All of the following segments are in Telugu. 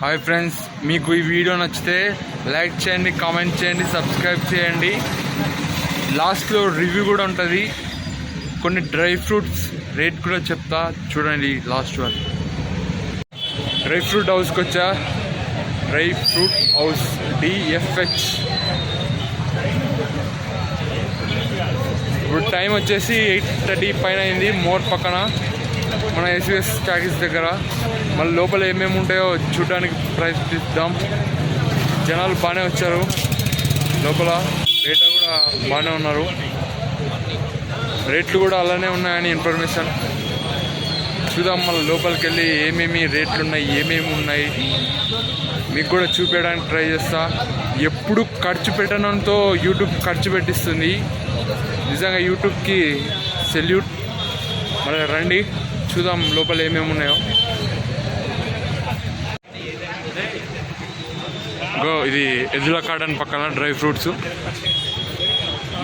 హాయ్ ఫ్రెండ్స్, మీకు ఈ వీడియో నచ్చితే లైక్ చేయండి, కామెంట్ చేయండి, సబ్స్క్రైబ్ చేయండి. లాస్ట్లో రివ్యూ కూడా ఉంటుంది. కొన్ని డ్రై ఫ్రూట్స్ రేట్ కూడా చెప్తా, చూడండి లాస్ట్ వరకు. డ్రై ఫ్రూట్ హౌస్కి వచ్చా. Dry fruit house DFH. ఇప్పుడు టైం వచ్చేసి 8:30 పైన అయింది. మోర్ పక్కన మన SVS టాకీస్ దగ్గర. మళ్ళీ లోపల ఏమేమి ఉంటాయో చూడడానికి ప్రయత్నిద్దాం. జనాలు బాగానే వచ్చారు. లోపల రేట్ కూడా బాగానే ఉన్నారు. రేట్లు కూడా అలానే ఉన్నాయని ఇన్ఫర్మేషన్. చూద్దాం మళ్ళీ లోపలికి వెళ్ళి ఏమేమి రేట్లు ఉన్నాయి, ఏమేమి ఉన్నాయి మీకు కూడా చూపించడానికి ట్రై చేస్తా. ఎప్పుడు ఖర్చు పెట్టడంతో యూట్యూబ్ ఖర్చు పెట్టిస్తుంది. నిజంగా యూట్యూబ్కి సెల్యూట్. మరి రండి చూద్దాం లోపల ఏమేమి ఉన్నాయో. ఇది ఎదుల గార్డెన్ పక్కన డ్రై ఫ్రూట్స్,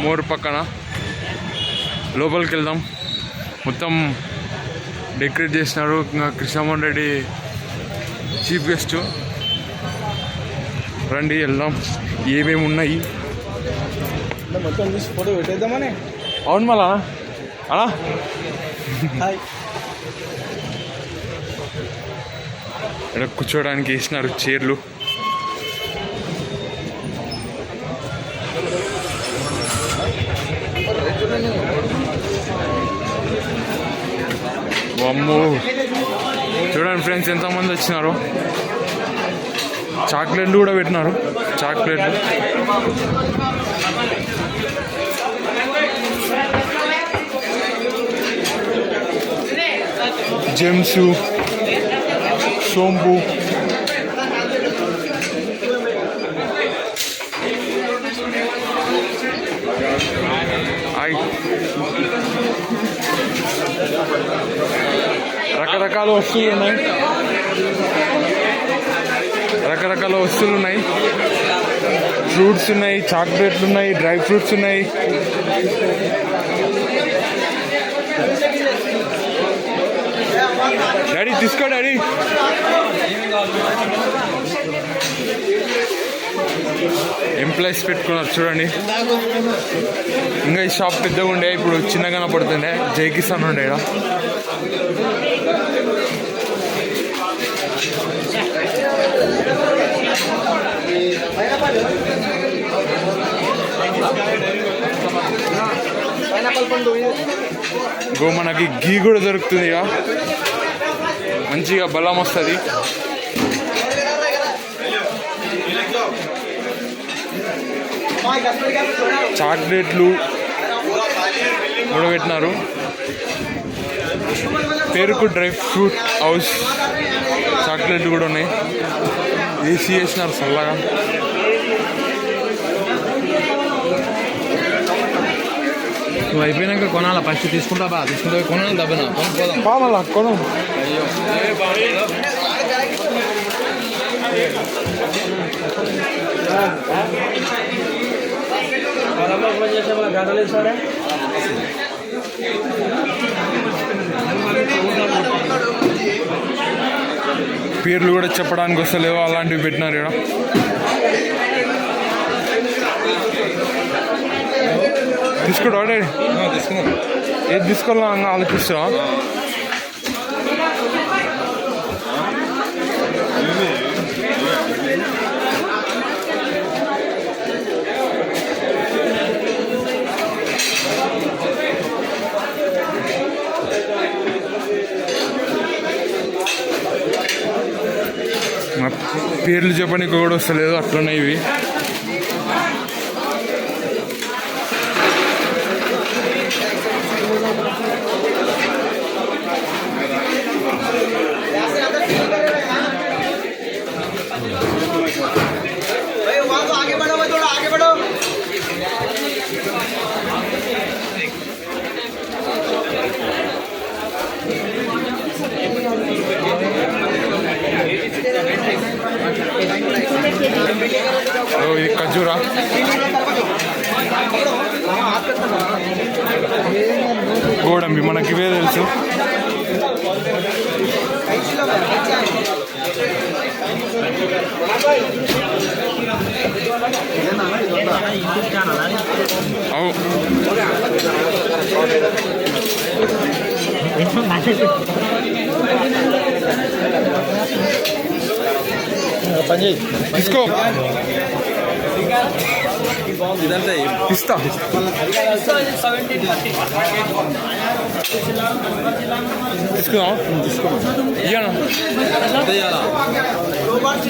మోర్ పక్కన. లోపలికి వెళ్దాం. మొత్తం డెకరేట్ చేసినారు. ఇంకా కృష్ణమోహన్ రెడ్డి చీఫ్ గెస్ట్. రండి వెళ్దాం. ఏమేమి ఉన్నాయి మొత్తం తీసి ఫోటో పెట్టేద్దామని. అవును మళ్ళా అలా ఇక్కడ కూర్చోడానికి వేసినారు చైర్లు. అమ్మో, చూడండి ఫ్రెండ్స్ ఎంతమంది వచ్చినారు. చాక్లెట్లు కూడా పెట్టినారు. చాక్లెట్లు, జెమ్స్, సోంపు, రకరకాల వస్తువులు ఉన్నాయి. రకరకాల వస్తువులు ఉన్నాయి. ఫ్రూట్స్ ఉన్నాయి, చాక్లెట్లు ఉన్నాయి, డ్రై ఫ్రూట్స్ ఉన్నాయి. డాడీ తీసుకో డాడీ. ఎంప్లాయీస్ పెట్టుకున్నారు చూడండి. ఇంకా ఈ షాప్ పెద్దగా ఉండే, ఇప్పుడు చిన్నగా పడుతుండే. జై కిసాన్ ఉండే. గో మనకి గీ కూడా దొరుకుతుంది. ఇక మంచిగా బలం వస్తుంది. చాక్లెట్లు కూడా పెట్టినారు. పేరుకు డ్రై ఫ్రూట్ హౌస్. చాక్లెట్లు కూడా ఉన్నాయి. ఏసీ వేసినారు చల్లగా. నువ్వు అయిపోయినాక కొనాలా? ఫస్ట్ తీసుకుంటా బా, తీసుకుంటే కొనాలి. దబ్బనా మళ్ళా కొను. పేర్లు కూడా చెప్పడానికి వస్తలేవు, అలాంటివి పెట్టినారు ఇక్కడ. తీసుకోడు ఆడే ఏది తీసుకోవాలని ఆలోచిస్తా. పేర్లు చెప్పడానికి కూడా వస్తలేదు, అట్లున్నాయి ఇవి. ఇది ఖజూరా. గోడంబి మనకి ఇవే తెలుసు. అవు తీసుకో ఇస్తా తీసుకున్నాం ఇయ్యనా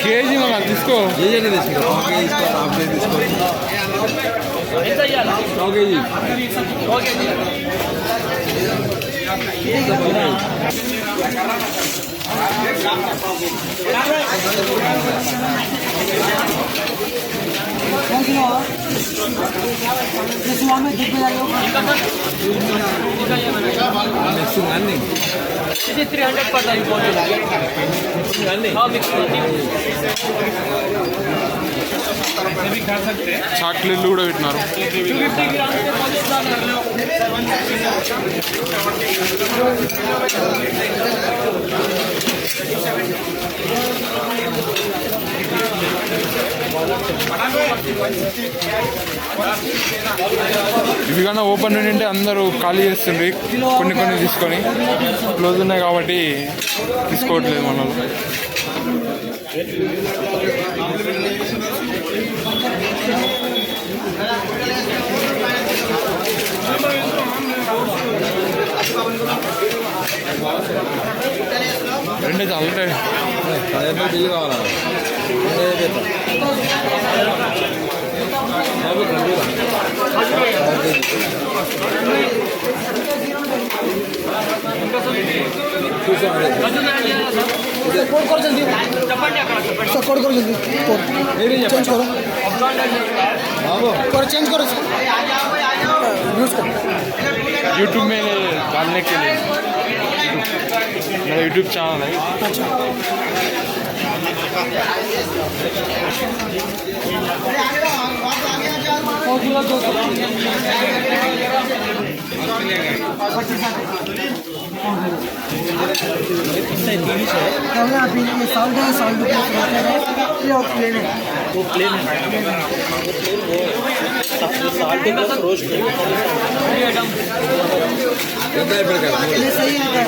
కేజీ మళ్ళా తీసుకో ఇది 300 పడతాయి చాక్లెట్లు కూడా పెట్టినారు. ఇవి కన్నా ఓపెన్ ఉంటే అందరూ ఖాళీ చేస్తుండ్రు, కొన్ని కొన్ని తీసుకొని. క్లోజ్ ఉన్నాయి కాబట్టి తీసుకోవట్లేదు మన రెండే చాలంటే బిల్లు కావాలా चेंज करो यूट्यूब में डालने के लिए मेरा यूट्यूब चैनल है. अभी ये साल्ट है, साल्ट ये प्लेन है, वो प्लेन है, साल्ट का रोस्ट ये सही है.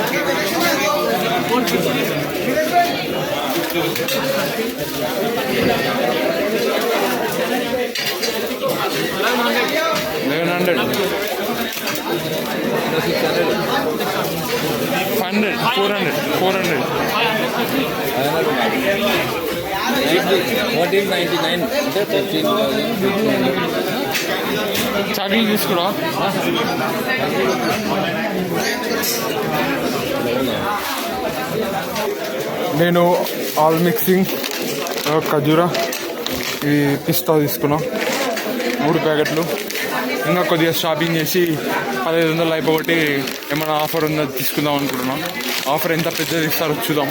$1100 400 400 1499 అంటే 13,000 చాక్లెట్ తీసుకురా. నేను ఆల్ మిక్సింగ్ ఖజూరా ఇవి పిస్తా తీసుకున్నా 3 ప్యాకెట్లు. ఇంకా కొద్దిగా షాపింగ్ చేసి 1500 అయిపోబట్టి ఏమైనా ఆఫర్ ఉందో తీసుకుందాం అనుకుంటున్నాం. ఆఫర్ ఎంత పెద్దది ఇస్తారో చూద్దాం.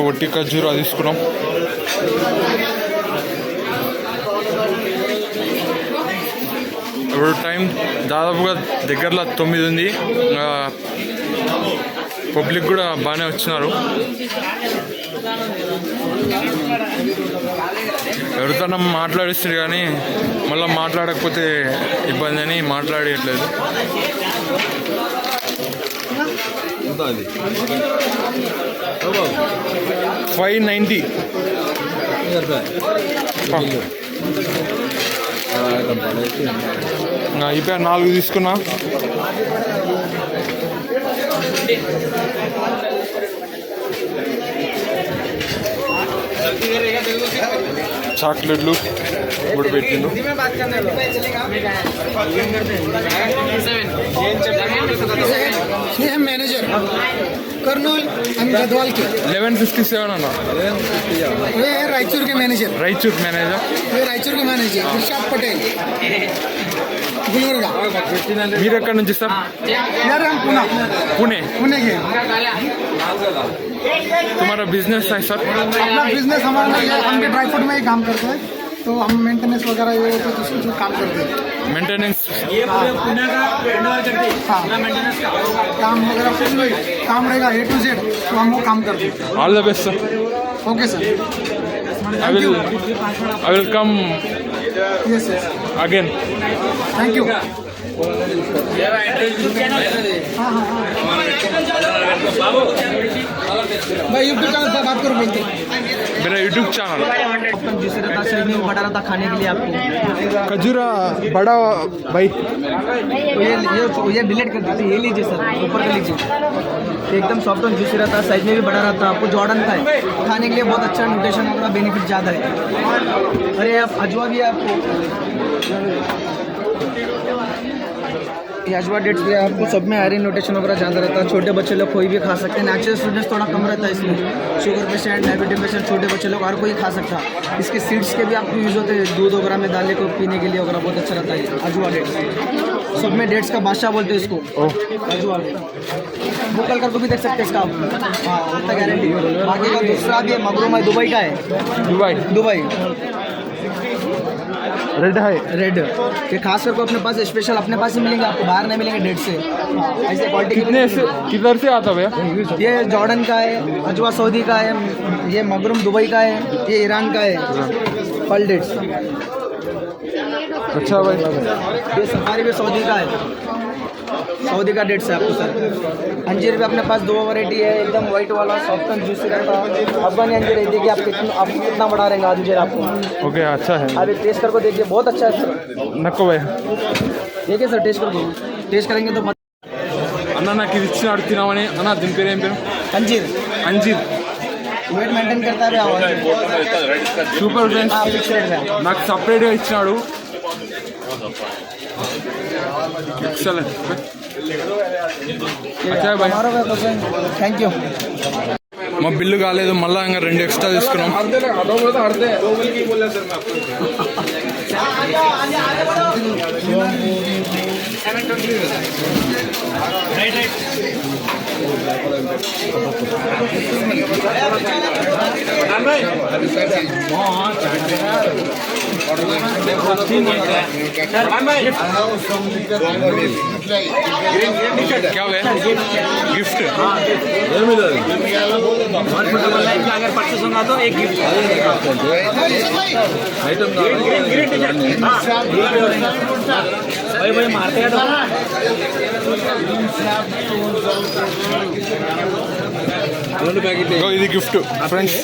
వట్టి ఖర్జూరా తీసుకున్నాం. ఇప్పుడు టైం దాదాపుగా దగ్గరలో 9 ఉంది. పబ్లిక్ కూడా బాగానే వచ్చినారు. ఎవరితో మాట్లాడిస్తుంది కానీ మళ్ళీ మాట్లాడకపోతే ఇబ్బంది అని మాట్లాడట్లేదు. 590 అయిపోయా. 4 తీసుకున్నా. చాక్లెట్లు కూడా పెట్టిండు. मैनेजर कर्नूल गढ़वाल के 1157 అన్న. ये है रायचूर के मैनेजर. रायचूर मैनेजर. ये रायचूर के मैनेजर इरशाद पटेल. गुलबर्गा మీరు ఎక్కడి నుంచి సార్? यार हम पुणे पुणे पुणे के तुम्हारा बिजनेस है सर? अपना बिजनेस हमारा नहीं है, हम भी ड्राई फ्रूट में ही काम करते हैं, तो हम मेंटेनेंस वगैरह ये तो उसको काम करते हैं। मेंटेनेंस हाँ काम वगैरह कुछ भी काम रहेगा A to Z, तो हम वो काम करते हैं। All the best sir. Okay sir, I will come yes yes, again. Thank you. भाई यूट्यूब चैनल पर बात करो बोलते मेरा यूट्यूब चैनल जिस रहता सही नहीं बटा रहता खाने के लिए आपको खजूरा बड़ा भाई. तो ये डिलीट कर दीजिए, ये लीजिए सर, ऊपर का लीजिए, एकदम सॉफ्ट और जूसी रहता है, साइज में भी बड़ा रहता है, आपको जॉर्डन का है, खाने के लिए बहुत अच्छा, न्यूट्रिशन वगैरह बेनिफिट ज़्यादा है। अरे आप अजवा भी है आपको, ये अजवा डेट्स भी है आपको, सब में आयरन न्यूट्रिशन वगैरह ज़्यादा रहता है, छोटे बच्चे लोग कोई भी खा सकते हैं, नेचुरल स्वीटनेस थोड़ा कम रहता है इसमें, शुगर पेशेंट, डायबिटीज पेशेंट, छोटे बच्चे लोग हर कोई खा सकता है। इसके सीड्स के भी आपको यूज़ होते हैं, दूध वगैरह में डालने को पीने के लिए वगैरह बहुत अच्छा रहता है अजवा डेट्स, सब में डेट्स का बादशाह बोलते हैं इसको अजवा डेट्स। भूकल करके भी देख सकते हैं इसका आप, हाँ उतना गारंटी। बाकी का दूसरा भी है मगरूम है, दुबई का है, दुबई रेड है. रेड, ये खास करके अपने पास स्पेशल अपने पास ही मिलेंगे, आपको बाहर नहीं मिलेंगे डेट से, ऐसे क्वालिटी कितने से किधर से आता भैया? ये जॉर्डन का है, अजवा सऊदी का है, ये मगरूम दुबई का है, ये ईरान का है, फल डेट्स। अच्छा भाई. ये सफारी भी सऊदी का है, सऊदी का डेट्स है आपको सर। अंजीर भी अपने पास दो वैरायटी है, एकदम व्हाइट वाला सॉफ्ट एंड जूसी रहता है, अफगानी अंजीर है, देखिए आपको कितना बड़ा रहेगा अंजीर आपको। ओके अच्छा है. आप एक टेस्ट करके देखिए, बहुत अच्छा है सर, నక్కో భయ్య. देखिए सर टेस्ट करके, टेस्ट करेंगे तो అన్న నాకు ఇది ఇచ్చినాడు తినామని. అన్న దీని పేరు ఏం పేరు? अंजीर అంజీర్. वेट मेंटेन करता है సూపర్ ఫ్రెండ్స్. फिक्स रेट में నాకు సపరేట్గా ఇచ్చినాడు. ఎక్సలెంట్. అచ్చా భాయ్. Thank you. మా బిల్లు కాలేదు, మళ్ళీ ఇంకా 2 ఎక్స్ట్రా తీసుకున్నాం. क्या है गिफ्ट? अगर परचेस होगा तो एक गिफ्ट आइटम भाई मारते हैं तो ఇది గిఫ్ట్ ఫ్రెండ్స్.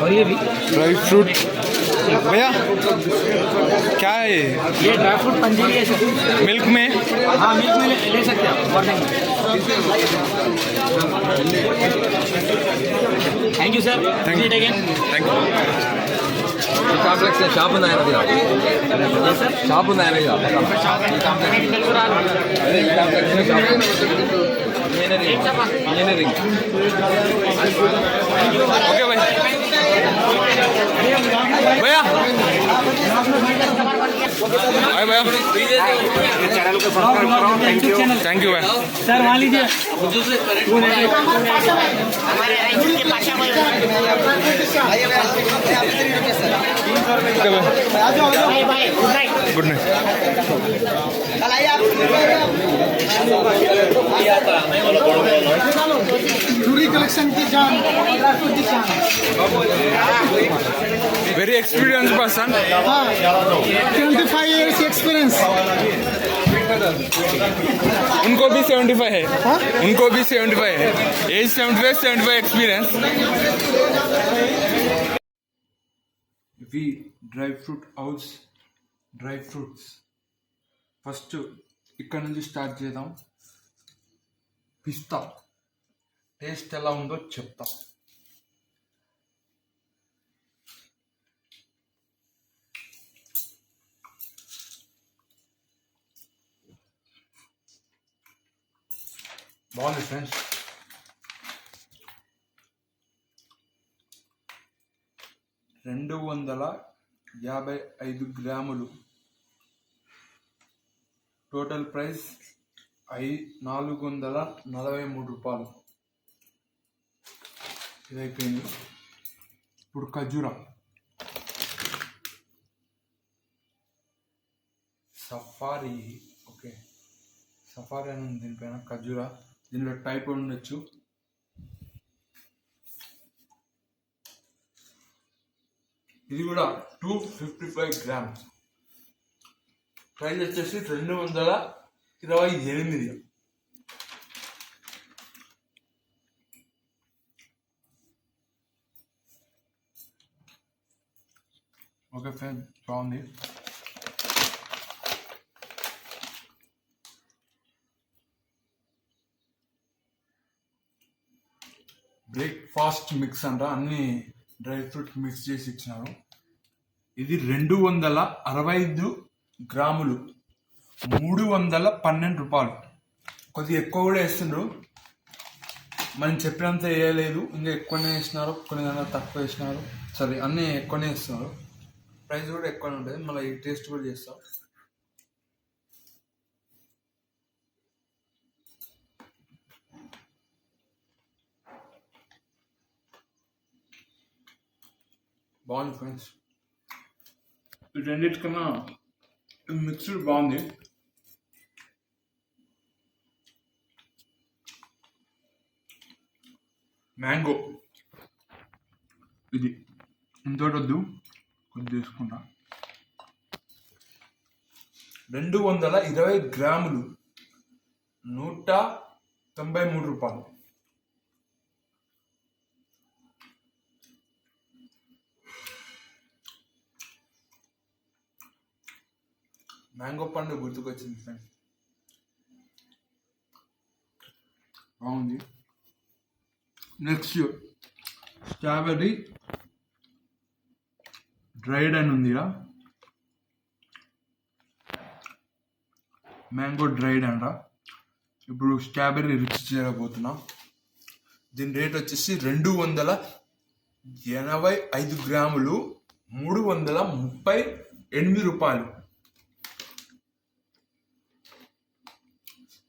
और ये भी ड्राई फ्रूट भैया क्या है? ये ड्राई फ्रूट पंजीरी है, मिल्क में? हाँ मिल्क में ले सकते हैं आप। Thank you sir, Thank you. Thank you. Complex shop ఉంది ఆయన షాప్ ఉంది ఆయన ఇంజనీరింగ్. ओके भाई. भैया हाय भैया. थैंक यू भैया. सर मान लीजिए ओके भाई. Good night. जूरी कलेक्शन की जान, very experience person. 25 years experience. उनको भी 75 है. उनको भी 75 है. Age 75 experience. V dry fruit house dry fruits. First ఇక్కడ నుంచి స్టార్ట్ చేద్దాం. పిస్తా టేస్ట్ ఎలా ఉందో చెప్తాం. బాగుంది ఫ్రెండ్స్. 255 గ్రాములు టోటల్ ప్రైస్ 443 రూపాయలు. ఇదైపోయింది. ఇప్పుడు ఖజూరా సఫారీ. ఓకే, సఫారీ అని ఉంది దీనిపైన. ఖజూరా దీనిలో టైప్ ఉండొచ్చు. ఇది కూడా 255 గ్రామ్స్. ప్రైస్ వచ్చేసి 228. ఓకే ఫ్రెండ్, బాగుంది. బ్రేక్ఫాస్ట్ మిక్స్ అంట, అన్ని డ్రై ఫ్రూట్ మిక్స్ చేసి ఇచ్చినారు. ఇది 265 గ్రాములు, 312 రూపాయలు. కొద్దిగా ఎక్కువ కూడా వేస్తుండ్రు, మనం చెప్పినంత వేయలేదు, ఇంకా ఎక్కువనే వేసినారు, కొన్ని దాంట్లో తక్కువ వేసినారు. సరే, అన్నీ ఎక్కువనే వేస్తున్నారు. ప్రైస్ కూడా ఎక్కువనే ఉంటుంది. మళ్ళీ ఈ టేస్ట్ కూడా చేస్తాం. బాగుంది ఫ్రెండ్స్. ఈ రెండింటికన్నా మిక్స్డ్ బాగుంది. మ్యాంగో ఇది ఇంతోటి వద్దు, కొద్ది తీసుకుంటా. 220 గ్రాములు, 193 రూపాయలు. మ్యాంగో పండు గుర్తుకొచ్చింది ఫ్రెండ్, బాగుంది. నెక్స్ట్ స్ట్రాబెర్రీ డ్రైడ్ అని ఉందిరా, మ్యాంగో డ్రైడ్ అంట. ఇప్పుడు స్ట్రాబెర్రీ రిచ్ చేయబోతున్నా. దీని రేట్ వచ్చేసి 285 గ్రాములు, 338 రూపాయలు.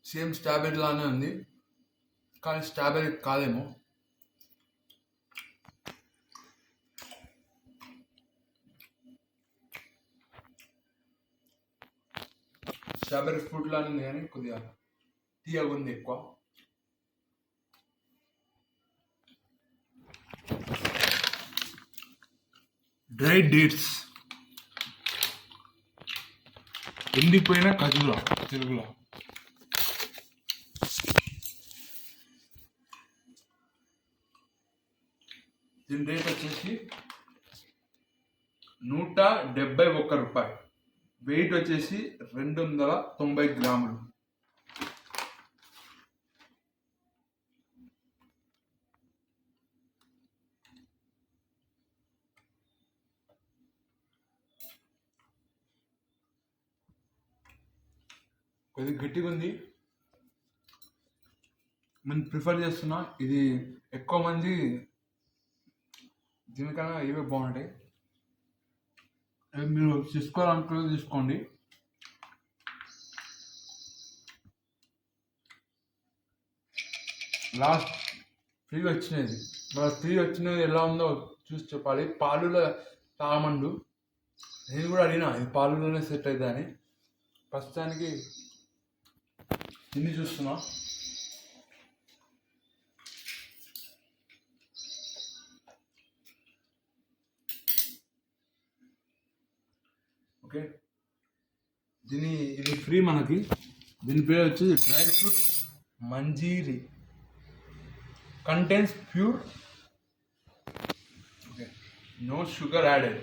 సేమ్ స్ట్రాబెర్రీ లానే ఉంది, కానీ స్ట్రాబెర్రీ కాదేమో. స్ట్రాబెర్రీ ఫ్రూట్ లానే ఉంది, కానీ కొద్దిగా తీయగా ఉంది ఎక్కువ. డ్రై డేట్స్, ఎండిపోయిన ఖజూరా తెలుగులో. దీని రేట్ వచ్చేసి 171 రూపాయలు. వెయిట్ వచ్చేసి 290 గ్రాములు. కొద్దిగా గట్టిగా ఉంది, నేను ప్రిఫర్ చేస్తున్నా. ఇది ఎక్కువ మంది దీనికన్నా ఇవే బాగుంటాయి. మీరు తీసుకోవాలనుకునే తీసుకోండి. లాస్ట్ ఫ్రీ వచ్చినది, మరి ఫ్రీ వచ్చినది ఎలా ఉందో చూసి చెప్పాలి. పాలులో తామండు, నేను కూడా అడిగినా ఇది పాలులోనే సెట్ అవుతుంది అని. ప్రస్తుతానికి తిని చూస్తున్నా. ఓకే, ఇది ఫ్రీ మనకి. దీని పేరు వచ్చేసి dry fruit Manjiri, contains pure, okay, no sugar added.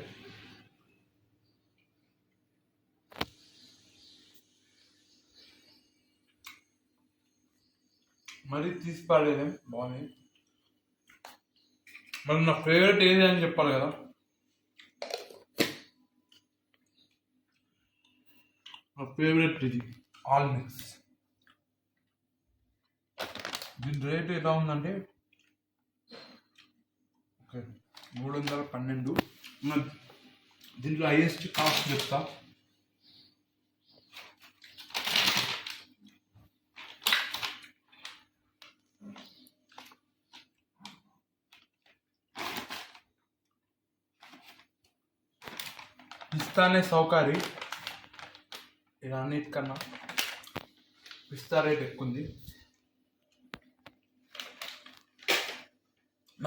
మరి తీసి పాడేదేం, బాగుంది. మరి నా ఫేవరెట్ ఏది అని చెప్పాలి కదా. నా ఫేవరెట్ ఇది ఆల్ మిక్స్. దీని రేట్ ఎలా ఉందంటే ఓకే 312. దీంట్లో హైయెస్ట్ కాస్ట్ చెప్తా. పిస్తానే సౌకర్యం ఇలా అన్నిటికన్నా పిస్తా రేట్ ఎక్కువ ఉంది.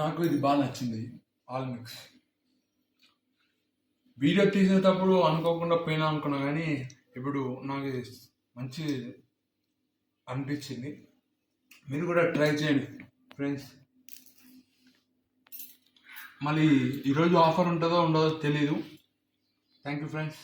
నాకు ఇది బాగా నచ్చింది ఆల్ మిక్స్. వీడియో తీసేటప్పుడు అనుకోకుండా పోయినా అనుకున్నా కానీ ఇప్పుడు నాకు ఇది మంచి అనిపించింది. మీరు కూడా ట్రై చేయండి ఫ్రెండ్స్. మళ్ళీ ఈరోజు ఆఫర్ ఉంటుందో ఉండదో తెలీదు. Thank you friends.